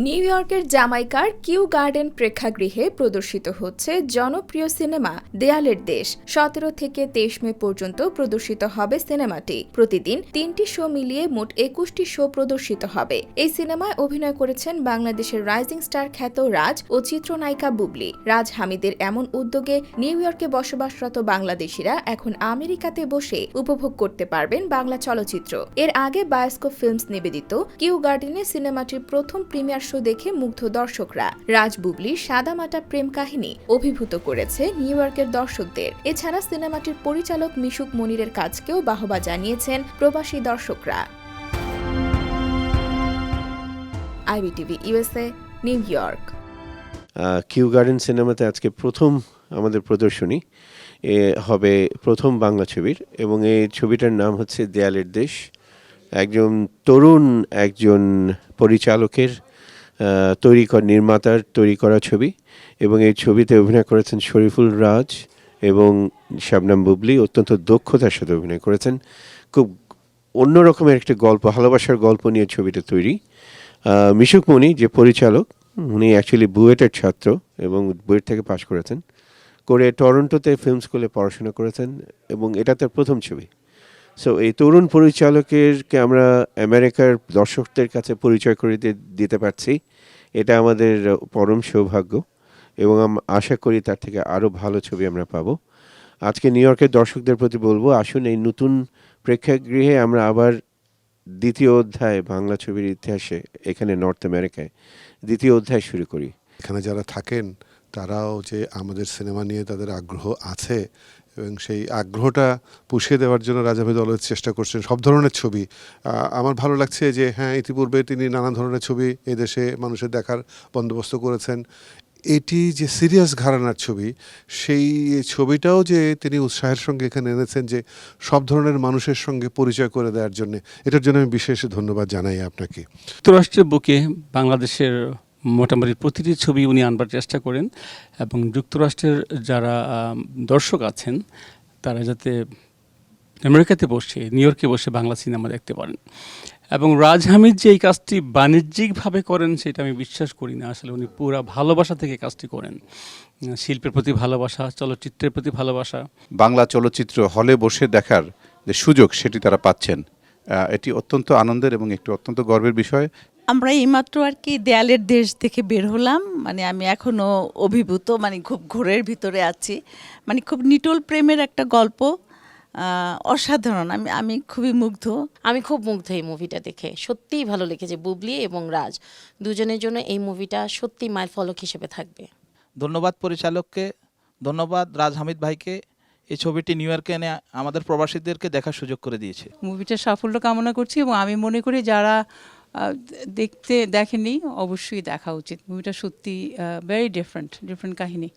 New ইয়র্কের জামাইকার Q garden প্রেক্ষাগৃহে প্রদর্শিত হচ্ছে জনপ্রিয় সিনেমা দেয়ালের দেশ। 17 থেকে 23 মে পর্যন্ত প্রদর্শিত হবে সিনেমাটি। প্রতিদিন 3টি শো মিলিয়ে মোট 21টি শো প্রদর্শিত হবে। এই সিনেমায় অভিনয় করেছেন বাংলাদেশের রাইজিং স্টার খ্যাত রাজ ও চিত্রনায়িকা বুবলি। রাজ হামিদের এমন উদ্যোগে নিউ ইয়র্কে বসবাসরত বাংলাদেশিরা এখন আমেরিকাতে বসে উপভোগ করতে পারবেন বাংলা চলচ্চিত্র। এর আগে বায়োস্কোপ ফিল্মস নিবেদিত কিউ গার্ডেনে সিনেমাটির প্রথম প্রিমিয়ার শো দেখে মুগ্ধ দর্শকরা। রাজ বুবলির সাদামাটা প্রেম কাহিনী অভিভূত করেছে নিউ ইয়র্কের দর্শকদের। এছাড়া সিনেমাটির পরিচালক মিশুক মনিরের কাজকেও বাহবা জানিয়েছেন প্রবাসী দর্শকরা। IBTV USA, New York. Kew Garden সিনেমাতে আজকে প্রথম আমাদের প্রদর্শনী হবে প্রথম বাংলা ছবির, এবং এই ছবিটার নাম হচ্ছে দেয়ালের দেশ। একজন পরিচালকের নির্মাতার তৈরি করা ছবি, এবং এই ছবিতে অভিনয় করেছেন শরীফুল রাজ এবং শাবনাম বুবলি। অত্যন্ত দক্ষতার সাথে অভিনয় করেছেন। খুব অন্যরকমের একটি গল্প, ভালোবাসার গল্প নিয়ে ছবিটা তৈরি। মিশুক মনি যে পরিচালক, উনি অ্যাকচুয়ালি বুয়েটের ছাত্র এবং বুয়েট থেকে পাশ করেছেন, করে টরন্টোতে ফিল্ম স্কুলে পড়াশোনা করেছেন, এবং এটা তার প্রথম ছবি। সো এই তরুণ পরিচালকেরকে আমরা আমেরিকার দর্শকদের কাছে পরিচয় করে দিতে পারছি, এটা আমাদের পরম সৌভাগ্য, এবং আশা করি তার থেকে আরও ভালো ছবি আমরা পাবো। আজকে নিউ ইয়র্কের দর্শকদের প্রতি বলবো, আসুন এই নতুন প্রেক্ষাগৃহে আমরা আবার দ্বিতীয় অধ্যায় বাংলা ছবির ইতিহাসে এখানে নর্থ আমেরিকায় দ্বিতীয় অধ্যায় শুরু করি। এখানে যারা থাকেন তারাও যে আমাদের সিনেমা নিয়ে তাদের আগ্রহ আছে, এবং সেই আগ্রহটা পুষিয়ে দেওয়ার জন্য রাজ হামিদ অলওয়েজ চেষ্টা করছেন সব ধরনের ছবি। আমার ভালো লাগছে যে হ্যাঁ, ইতিপূর্বে তিনি নানা ধরনের ছবি এদেশে মানুষের দেখার বন্দোবস্ত করেছেন। এটি যে সিরিয়াস ঘরানার ছবি, সেই ছবিটাও যে তিনি উৎসাহের সঙ্গে এখানে এনেছেন যে সব ধরনের মানুষের সঙ্গে পরিচয় করে দেওয়ার জন্য, এটার জন্য আমি বিশেষ ধন্যবাদ জানাই আপনাকে। যুক্তরাষ্ট্রের বুকে বাংলাদেশের মোটামুটি প্রতিটি ছবি উনি আনবার চেষ্টা করেন, এবং যুক্তরাষ্ট্রের যারা দর্শক আছেন তারা যাতে আমেরিকাতে বসে, নিউ ইয়র্কে বসে বাংলা সিনেমা দেখতে পারেন। এবং রাজ হামিদ যে এই কাজটি বাণিজ্যিকভাবে করেন সেটা আমি বিশ্বাস করি না। আসলে উনি পুরা ভালোবাসা থেকে কাজটি করেন, শিল্পের প্রতি ভালোবাসা, চলচ্চিত্রের প্রতি ভালোবাসা। বাংলা চলচ্চিত্র হলে বসে দেখার যে সুযোগ সেটি তারা পাচ্ছেন, এটি অত্যন্ত আনন্দের এবং একটি অত্যন্ত গর্বের বিষয়। আমরা এইমাত্র আর কি দেয়ালের দেশ দেখে বের হলাম। আমি এখনো অভিভূত, খুব ঘোরের ভিতরে আছি। খুব নিটোল প্রেমের একটা গল্প, অসাধারণ। আমি খুবই মুগ্ধ। আমি খুব মুগ্ধ এই মুভিটা দেখে। সত্যিই ভালো লেগেছে। বুবলি এবং রাজ দুজনের জন্য এই মুভিটা সত্যি মাইল ফলক হিসেবে থাকবে। ধন্যবাদ পরিচালককে, ধন্যবাদ রাজ হামিদ ভাইকে। এই ছবিটি নিউ ইয়র্কে এনে আমাদের প্রবাসীদেরকে দেখার সুযোগ করে দিয়েছে। মুভিটার সাফল্য কামনা করছি, এবং আমি মনে করি যারা দেখেনি অবশ্যই দেখা উচিত। মুভিটা সত্যি ভেরি ডিফারেন্ট কাহিনী।